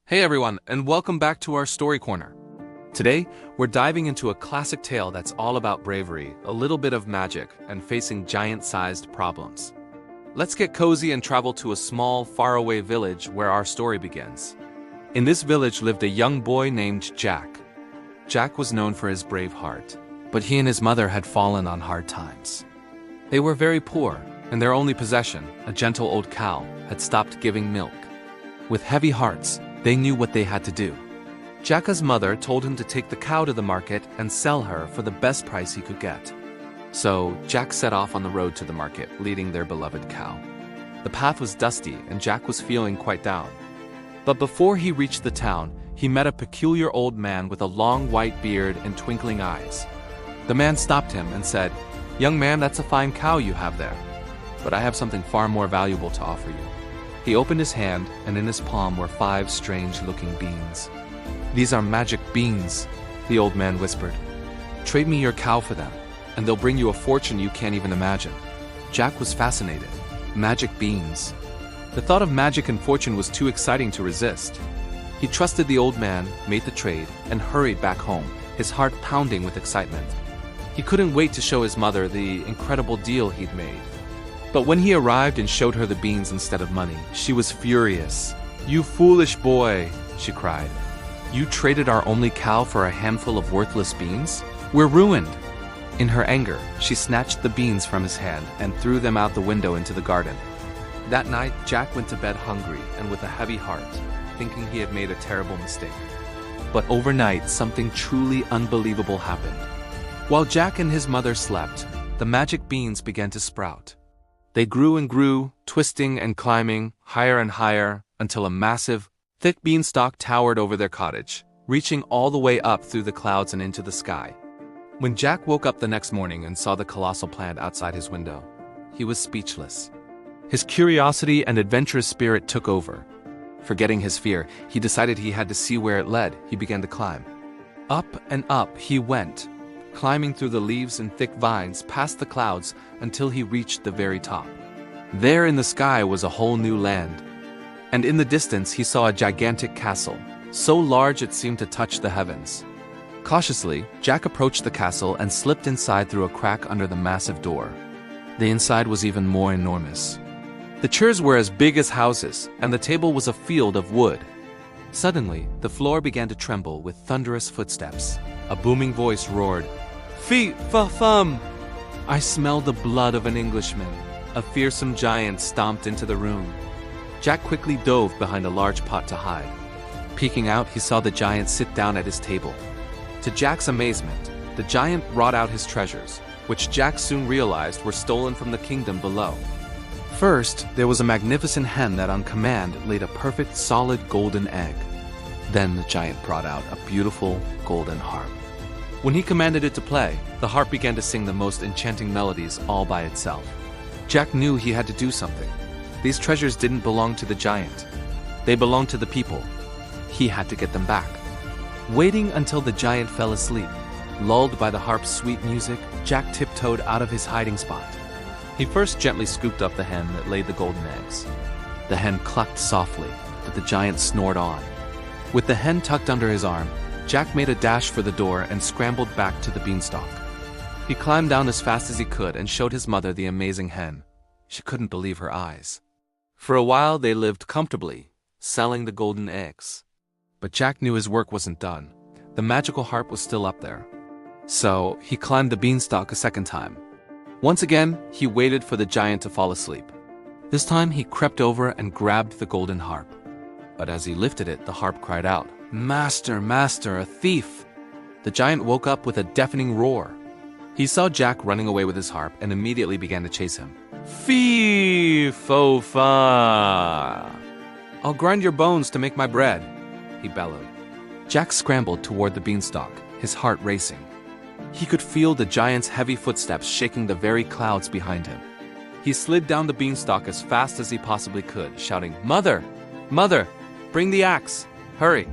Hey everyone, and welcome back to our Story Corner. Today, we're diving into a classic tale that's all about bravery, a little bit of magic, and facing giant-sized problems. Let's get cozy and travel to a small, faraway village where our story begins. In this village lived a young boy named Jack. Jack was known for his brave heart, but he and his mother had fallen on hard times. They were very poor, and their only possession, a gentle old cow, had stopped giving milk. With heavy hearts, they knew what they had to do. Jack's mother told him to take the cow to the market and sell her for the best price he could get. So, Jack set off on the road to the market, leading their beloved cow. The path was dusty and Jack was feeling quite down. But before he reached the town, he met a peculiar old man with a long white beard and twinkling eyes. The man stopped him and said, "Young man, that's a fine cow you have there. But I have something far more valuable to offer you." He opened his hand, and in his palm were 5 strange-looking beans. "These are magic beans," the old man whispered. "Trade me your cow for them, and they'll bring you a fortune you can't even imagine." Jack was fascinated. Magic beans. The thought of magic and fortune was too exciting to resist. He trusted the old man, made the trade, and hurried back home, his heart pounding with excitement. He couldn't wait to show his mother the incredible deal he'd made. But when he arrived and showed her the beans instead of money, she was furious. "You foolish boy," she cried. "You traded our only cow for a handful of worthless beans? We're ruined." In her anger, she snatched the beans from his hand and threw them out the window into the garden. That night, Jack went to bed hungry and with a heavy heart, thinking he had made a terrible mistake. But overnight, something truly unbelievable happened. While Jack and his mother slept, the magic beans began to sprout. They grew and grew, twisting and climbing, higher and higher, until a massive, thick beanstalk towered over their cottage, reaching all the way up through the clouds and into the sky. When Jack woke up the next morning and saw the colossal plant outside his window, he was speechless. His curiosity and adventurous spirit took over. Forgetting his fear, he decided he had to see where it led. He began to climb. Up and up he went, climbing through the leaves and thick vines past the clouds until he reached the very top. There in the sky was a whole new land. And in the distance he saw a gigantic castle, so large it seemed to touch the heavens. Cautiously, Jack approached the castle and slipped inside through a crack under the massive door. The inside was even more enormous. The chairs were as big as houses, and the table was a field of wood. Suddenly, the floor began to tremble with thunderous footsteps. A booming voice roared, "Fee-fa-fum!" I smelled the blood of an Englishman. A fearsome giant stomped into the room. Jack quickly dove behind a large pot to hide. Peeking out, he saw the giant sit down at his table. To Jack's amazement, the giant brought out his treasures, which Jack soon realized were stolen from the kingdom below. First, there was a magnificent hen that on command laid a perfect solid golden egg. Then the giant brought out a beautiful golden harp. When he commanded it to play, the harp began to sing the most enchanting melodies all by itself. Jack knew he had to do something. These treasures didn't belong to the giant. They belonged to the people. He had to get them back. Waiting until the giant fell asleep, lulled by the harp's sweet music, Jack tiptoed out of his hiding spot. He first gently scooped up the hen that laid the golden eggs. The hen clucked softly, but the giant snored on. With the hen tucked under his arm, Jack made a dash for the door and scrambled back to the beanstalk. He climbed down as fast as he could and showed his mother the amazing hen. She couldn't believe her eyes. For a while they lived comfortably, selling the golden eggs. But Jack knew his work wasn't done. The magical harp was still up there. So he climbed the beanstalk a second time. Once again, he waited for the giant to fall asleep. This time he crept over and grabbed the golden harp. But as he lifted it, the harp cried out, "Master, master, a thief!" The giant woke up with a deafening roar. He saw Jack running away with his harp and immediately began to chase him. "Fee-fo-fa! I'll grind your bones to make my bread," he bellowed. Jack scrambled toward the beanstalk, his heart racing. He could feel the giant's heavy footsteps shaking the very clouds behind him. He slid down the beanstalk as fast as he possibly could, shouting, "Mother! Mother! Bring the axe! Hurry!"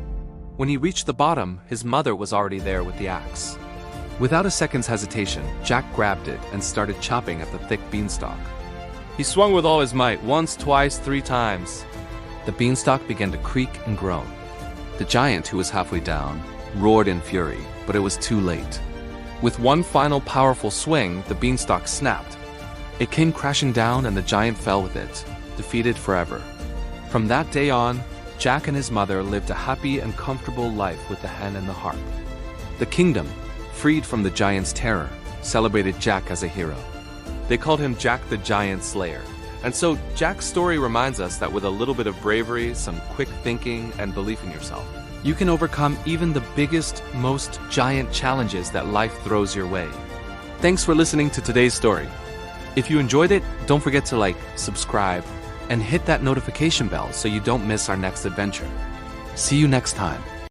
When he reached the bottom, his mother was already there with the axe. Without a second's hesitation, Jack grabbed it and started chopping at the thick beanstalk. He swung with all his might, once, twice, 3 times. The beanstalk began to creak and groan. The giant, who was halfway down, roared in fury, but it was too late. With one final powerful swing, the beanstalk snapped. It came crashing down and the giant fell with it, defeated forever. From that day on, Jack and his mother lived a happy and comfortable life with the hen and the harp. The kingdom, freed from the giant's terror, celebrated Jack as a hero. They called him Jack the Giant Slayer. And so Jack's story reminds us that with a little bit of bravery, some quick thinking, and belief in yourself, you can overcome even the biggest, most giant challenges that life throws your way. Thanks for listening to today's story. If you enjoyed it, don't forget to like, subscribe, and hit that notification bell so you don't miss our next adventure. See you next time.